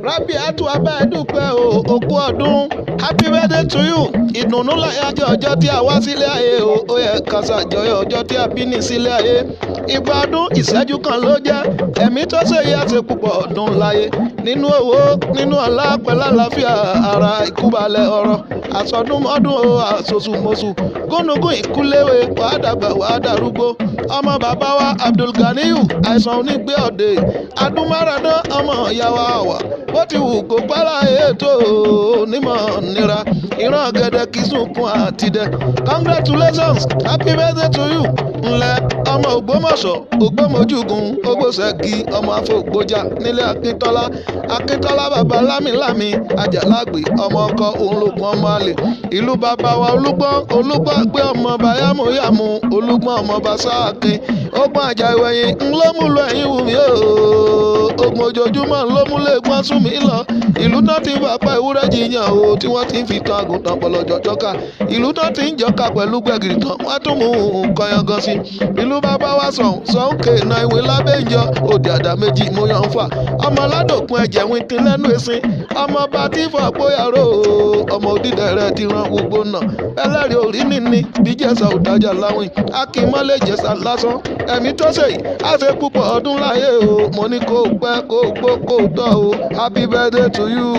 Rabiatu abẹ́ẹ̀dúpẹ́ o òkú ọdún happy birthday to you. Ìdùnnú láyájọ́ ọjọ́ tí a wá sílé ayé o ó yẹ ká ṣàjọyọ̀ ọjọ́ tí a bí ní sílé ayé. Ìgbà ọdún ìṣẹ́jú kan ló jẹ́ ẹ̀mí tó ṣe yá ṣe púpọ̀ ọdún láyé nínú owó nínú ọlá pẹ̀lú àlàáfíà ara ìkúbalẹ̀ ọ̀rọ̀ àsọdúnmọ́dún o àsosùmọ́sù gúnugún ìkúléwé wàá dàgbà wàá dàrúgbó ọmọ bàbá wa Abdulganiyu àìsàn onígbé òde adúmáradán ọmọ ìyá wa wà bó ti wù kó pẹ́lá ètò onímọ̀ nira ìran gẹ̀dẹ̀ kì í sunkún àtidẹ congratulations happy birthday to you ńlẹ̀ ọmọ Ògbómọ̀ṣọ́ Ògbómojúgun Ògbóṣẹ́gi ọmọ Afọ̀gbọ́jà nílé Akíntọ́lá bàbá lámìlámì Àjàlágbé ọmọ ọkọ òun lògùn ọmọ àlè ìlú bàbá wa Olúgbọ́n gbé ọmọ bàyámúyàmú Olúgbọ́n ọmọ Bàṣáàkín ogun àjà ìwẹ̀yìn ńlọ́múlò ẹ̀yìn wù mí ogun ojoojúmọ́ ńlọ́múlò ẹ̀gbọ́n sún mi lọ ìlú náà ti ń bàbá ewúrẹ́ jiyàn o tí wọ́n ti ń fi tan àgùntàn pọ̀lọ́jọ́ jọ́ka ìlú náà ti ń jọ́ka pẹ̀lú gbẹ̀gìrì tán wọ́n tún mú nǹkan yangan sí ìlú bàbá wa sọ̀nkè na ìwé lábẹ́ ìjọ òdì àdá méjì mo yàn ń fà ọmọ aládòkun ẹ̀jẹ̀ wíńkín lẹ́nu ẹ̀sìn ọmọ bá tí fọ àpòyàrá ọmọ òdìdẹrẹ ti ran gbogbo náà ẹlẹ́rìí orí nìní bí jẹ́sà òdájà láwìn akínmọ́lé jẹ́sà lásán ẹ̀mí tó ṣèyí á ṣe púpọ̀ ọdún láyé o mo ní kó pẹ́ kó gbó kó tọ́ o happy birthday to you.